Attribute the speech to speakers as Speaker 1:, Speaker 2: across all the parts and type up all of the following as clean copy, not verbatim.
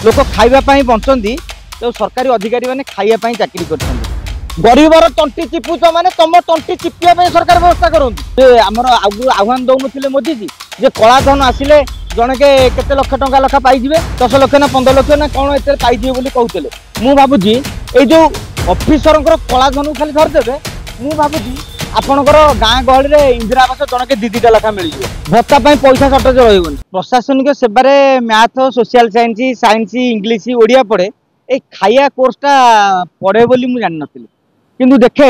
Speaker 1: लोक खाइबापी बंचती तो सरकारी अधिकारी मैंने खाइबापी चाकरी कर गरीबर तंटी चिपुच माने तुम तंटी चिपिया सरकार व्यवस्था करूँ आमर आह्वान दौन मोदी जी जे कलाधन आसिले जड़े के केते लक्ष टंका लेखा पाइबे 10 लक्ष ना 15 लक्ष ना कौन एत पाइबे बोली कहते मु भावुची ये जो ऑफिसर कलाधन खाली धरदेवे मु भावुची आपणकर गाँ गहली में इंदिरा आवास जनके 2-2 लेखा मिल भत्ता पैसा सर्टेज रही प्रशासनिक सेवार math social science science English Odia पढ़े ये खाइया कोर्सटा पढ़े बोली मुझे जान नी किंतु देखे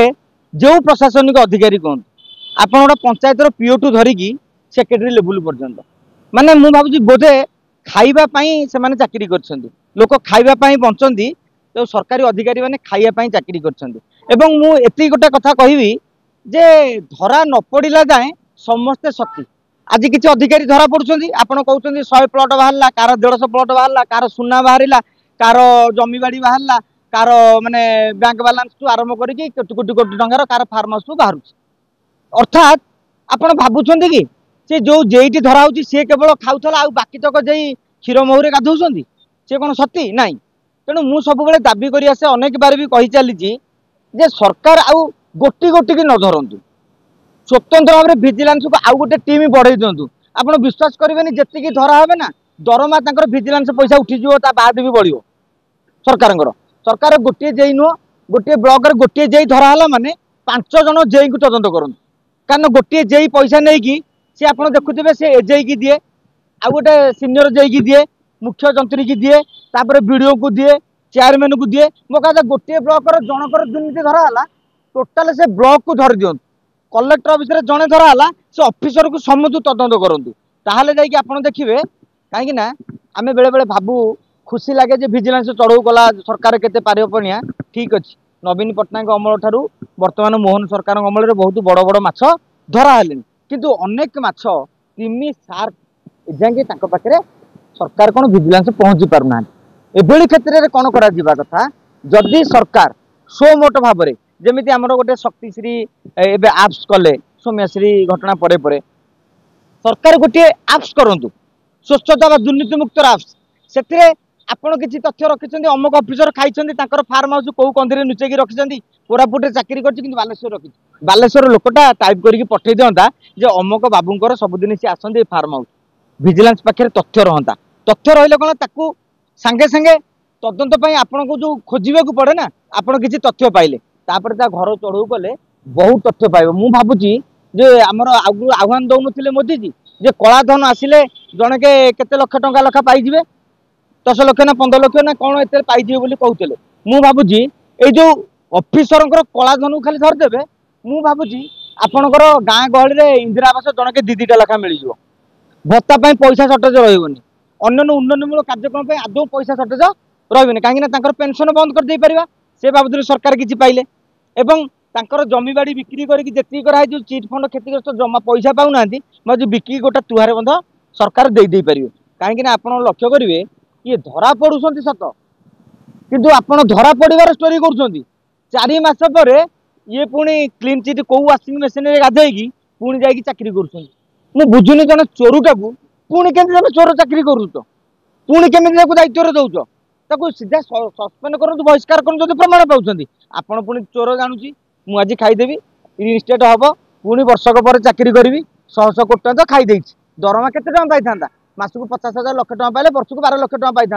Speaker 1: जो प्रशासनिक अधिकारी कहते आप गोटे पंचायतर पीओ धरिकी सेक्रेटरी लेवल पर्यंत माने मु भावुची बोधे खाइबापी से चाकरी कर लोक खाइबापी बंचती तो सरकारी अधिकारी मैंने खाइबापी चाकरी कर मुझे गोटे कथा कहबी जे धरा न पड़ा जाए समस्ते शक्ति आज किसी अधिकारी धरा पड़ुंट आपड़ कहते 100 प्लट बाहर कार 150 प्लट बाहर कार सुना बाहर कार जमीबाड़ी बाहर कार माने बैंक बालांस टू आरंभ करके कोटी कोटी टंकार कार फार्म हाउस बाहर अर्थात आपड़ भावुं कि से जो जेटी धरा हो सी केवल खाऊला आ बाकी तक जे क्षीर महुरे गाधौं सी कौन सती नाई तेणु मु सब दाबी कर आसे अनेक बार भी कही चली जे सरकार आउ गोटी गोटी की न धरतु स्वतंत्र भाव में भिजिलांस को आउ गोटे टीम बढ़े दिंतु आप विश्वास करेंगे जी धरा हे ना दरमा तक भिजिलांस पैसा उठीज बाद भी बढ़ो सरकार गोटे जे नुह गोटे ब्लॉक गोटे जे धरा है माने 5 जन जे को तदंत करूँ कारण गोटे जे पैसा नहीं कि सी आप देखुए सी एजे की दिए आ गोटे सीनियर जे की दिए मुख्य जंत्री की दिए तापर बीडीओ को दिए चेयरमैन को दिए मो कहा गोटे ब्लॉक जनकर दुर्नीति धरा है टोटाल से ब्लॉक को धरी दिं कलेक्टर ऑफिस रे जड़े धरा है से ऑफिसर को समस्त तदंत करूँ ताहले जाइए आप देखिए कहीं आम बेले बेले भावु खुशी लगे जे विजिलेंस चढ़ऊ कला सरकार केते पारिपणिया ठीक अच्छे नवीन पट्टनायक अमल ठारू वर्तमान मोहन सरकार अमल बहुत बड़ बड़ माछ धरा है किंतु अनेक माछ तिमी सार एजांगे पाखे सरकार कौन विजिलेंस पहुंची पारना एभली क्षेत्र में कौन करा कथा जदि सरकार सो मोट भाव में जमी आमर गोटे शक्तिश्री एवं आप्स कले सौम्याश्री घटना परे परे सरकार गोटे आप्स करूँ स्वच्छता दुर्नीति मुक्त आप्स से आपड़ किसी तथ्य रखिंट अमुक अफिसर खाई फार्म हाउस कौ कंदी लुचेक रखिंट कोरापुटे चाकरी कर बालेश्वर रखी बालेश्वर लोकटा टाइप करके पठे दिंता जे अमुक बाबूंर सबुदिन सी आसते फार्म हाउस विजिलेंस पाखे तथ्य रहता तथ्य रही कौन ताकू सांगे सांगे तदंत आपण को जो खोजा पड़े ना आपड़ किसी तथ्य पाइले तापर घर चढ़ऊ कले बहुत तथ्य पाइब मु भावुची जे आमर आह्वान दौन मोदी जी जे कलाधन आसिले जड़े के केते लक्ष टंका लेखा पाइबे 10 लक्ष ना 15 लक्ष ना कौन एत पाइबे बोली कहते मु भावुची ये जो ऑफिसर कलाधन खाली धरदेवे मु भावुची आपणकर गाँ गहली में इंदिरा आवास जनके 2-2 लेखा मिल भत्ता पैसा सर्टेज रही अन्य उन्नयनमूलक कार्यक्रम आदौ पैसा सर्टेज रही कहीं पेंशन बंद कर दे पारिबा से बाबद सरकार किसी पाइले एवं तांकर जमी बाड़ी बिक्री करके जी कराई चिट फंड क्षतिग्रस्त जमा पैसा पाऊना मैं बिक्री गोटा तुहारे बंध सरकार दे पारे कहीं आप लक्ष्य करेंगे ये धरा पड़ुंट सत किंतु आपड़ धरा पड़ार स्टोरी कर 4 मास पर ये पुणी क्लीन चिट कौ वाशिंग मेसीन गाधेकी पुणी जा चाकरी कर बुझुनी जन चोरुटा को पुणी केमी चोर चाकरी करुच पुणी केमी दायित्व दौच ताको सीधा सस्पेंड करूँ बहिष्कार करूँ प्रमाण पाँच आपड़ पुणी चोर जानूची मुझे खाईदेवी रिइनस्टेट हम पुणी वर्षक पर चाकरी करी 100 कोटी टଙ୍କା तो खाईदे दरमा केते टଙ୍କା पाई मासक 50,000 लक्ष टଙ୍କା पाइले वर्ष को 12 लक्ष टଙ୍କା पाई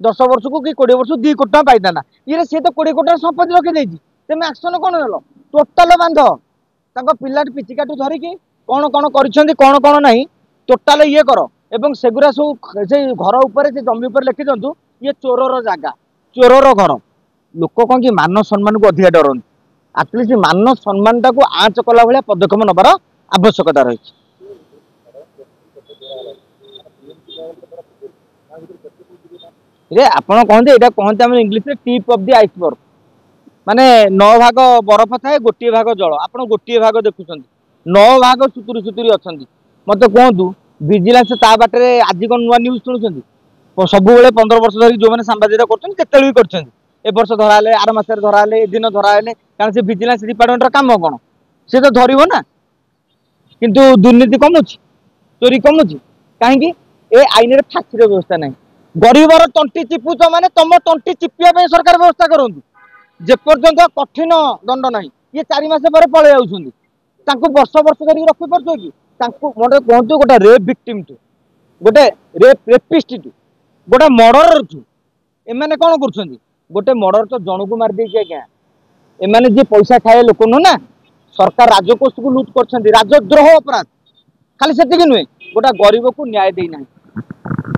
Speaker 1: 10 वर्ष को कि 20 वर्ष 2 कोटी टଙ୍କା पाई ये सी तो 20 कोटी संपत्ति रखी तेम एक्शन कौन नेल टोटाल बांध पिला पिचिकाठू धरिकी कौन कौन कौन कौन ना टोटाल ये कर एवं सेगुरा सब से घर उपर से जमी उपर लिखि दिंतु ये चोरर जगह चोरर घर लोक कौन कि मान सम्मान को अधिक डरन आटलिस्ट मान सम्मान टाक आँच कला भाया पदक्षेप नबार आवश्यकता रही आपड़ कहते यहाँ कहते आम English tip of the iceberg माने 9 भाग बरफ थाए गोटे भाग जल आप गोटे भाग देखुं 9 भाग सुतुरी सुतुरी अच्छा मत कहतु विजिलेंस ता बाटे आज कौन नुआ न्यूज शुणुंट सब 15 वर्ष धरिक जो मैंने सांबादिक करते भी कर वर्ष धराले आर मसरे धराले दिन धराले कारण से विजिलेंस डिपार्टमेंट काम कौन से तो धरब ना किंतु दुर्नीति कमुची चोरी कमुची कहीं ए आईन फांसी व्यवस्था ना गरीबर तंटी चिपुच माने तुम तंटी चिपिया सरकार व्यवस्था करंतु जेपर्यंत कठिन दंड ना ये 4 मास पर पलि जाऊँ वर्ष वर्ष कर रखी पार्थ कि मत कहतु गोटे रेप विक्टिम टू गोटे रेपिस्ट टू गोटे मर्डर टू एमाने कौन कर गोटे मर्डर तो जन को मारदे आज्ञा एमाने जी पैसा खाए लोक नुह ना सरकार राजकोष को लुट कर राजद्रोह अपराध खाली से नुहे गोटे गरीब को न्याय देना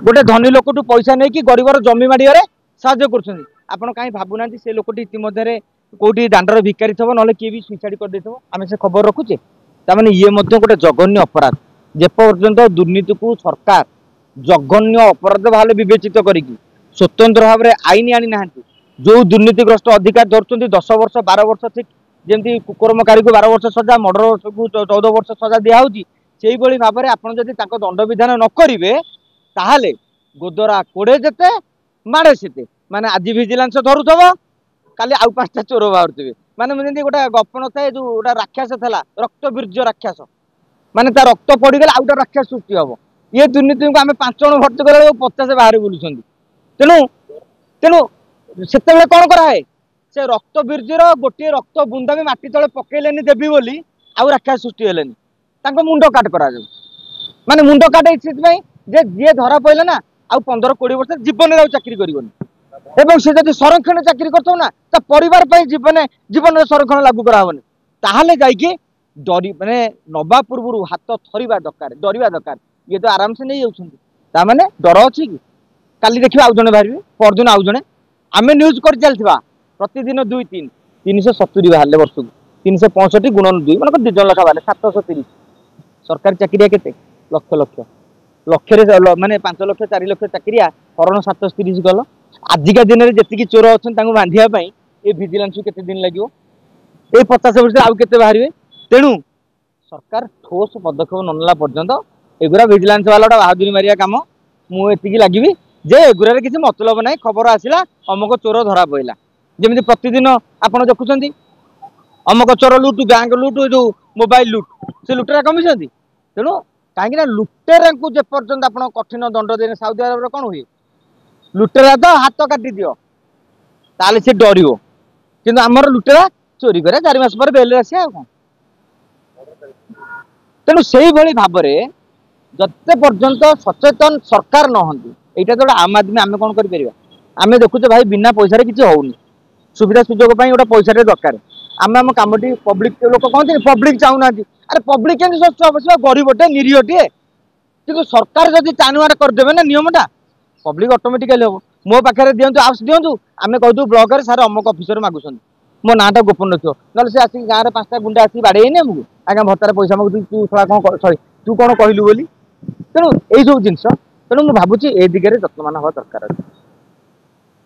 Speaker 1: गोटे धनी लोक पैसा नहीं कि गरीबर जमी माड़े साहय कर कहीं भावुना से लोक इतिमध्य कौटी दांडर भिकारी थो ना किए भी सुइसाइड कर आम से खबर रखुचे ताने ये गोटे जघन्य अपराध जेपर्यंत दुर्नीति को सरकार जघन्य अपराध भाव विवेचित करी स्वतंत्र भाव में आईन आनी ना जो दुर्नीतिग्रस्त अधिकार धरते 10 वर्ष 12 वर्ष ठीक जमी कुकर्मकारी को 12 वर्ष सजा मर्डर को 14 वर्ष सजा दिखाई से भाव में आपड़ जदि दंड विधान न करेंगे ताहले गोदरा कोड़े जेते माड़े सेते माने आज भिजिलांस धरुथब काली आउ 5टा चोर बाहर थे माने गोटे गप न थाए जो गोटा राक्षस था रक्त बीर्ज राक्षस माने ता रक्त पड़गले आउ गोटे राक्षस सृष्टि हम ये दुर्नीति को आम 5 जन भर्ती कला 50 बाहर बुलूं तेणु तेणु से कौन कराए से रक्त बीर्जर गोटे रक्त बुंदा भी माटी तले पकेलेनी देवी बोली आउ राक्षस सृष्टि हेलेनी मुंड काट करा माने मुंड काट जे जी धरा पड़े ना आउ 15-20 वर्ष जीवन में चाकरी करबनी एवं से जब संरक्षण चाकरी करथो ना तो परिवार जीवन जीवन संरक्षण लागू कराबनी ताहले जाइए डरी माने नवा पूर्व हाथ थरिबा दरकार डरवा दरकार ये तो आराम से नहीं जाऊँ माने डर अच्छी कि काली देखिए आउ जने बाहर परदिन आउ जने आम न्यूज कर चलता प्रतिदिन 2-3-370 बाहर वर्ष को 365 गुणन 2 मतलब 2 जन लखा बाहर 730 सरकारी चाकरिया के लक्ष लक्ष लक्ष माने 5 लक्ष 4 लक्ष चाकरिया करण 730 गल आजिका दिन में जी चोर अच्छा बांधापी ये भिजिलांस केते दिन लगे ये 50 वर्ष आउ के बाहर तेणु सरकार ठोस पदक्षेप ननेला पर्यंत एगुरा भिजिलांस वाला बहादुरी मारिया काम मुझे लगी जे एगुरा किसी मतलब ना खबर आसला अमक चोर धरा पड़ा जमी प्रतिदिन आपड़ देखुं अमक चोर लुट गैंग लुट जो मोबाइल लुट से लुटेरा कमी तेणु कहीं लुटेरा को जेपर्यंत आप कठिन दंड देने साउदी अरब कौन हुए लुटेरा तो हाथ काटी दियो ताले से डर कि आमर लुटेरा चोरी करे 4 मास पर बेल आसे कौन तेणु से भाव में जते पर्यंत सचेतन सरकार नहंती यहाँ तो आम आदमी आम कौन कर आम देखुचे भाई बिना पैसा किसी होनी सुविधा सुजोग गोटे पैसा दरकार आम आम कम पब्लिक लोक कहते पब्लिक चाहूना अरे पब्लिक के सस्ता गरीबटे निरीहटे कि सरकार जब चानुआर करदे ना नियमटा पब्लिक ऑटोमेटिकली हम मो पाखे दिंतु आप्स दिंतु आम कहूँ ब्लॉक में सारे अमक अफिसर मागुं मो नाटा गोपन रखियो ना से आसिक गाँव में 5टा गुंडा आसिक बाड़े आमको आज्ञा भत्तार पैसा मागुँ तू कौन तू कौन कहलु बोली तेणु यही सब जिनस तेणु मुझे भावुँ ए दिगरे जत्नवान हवा दरकार।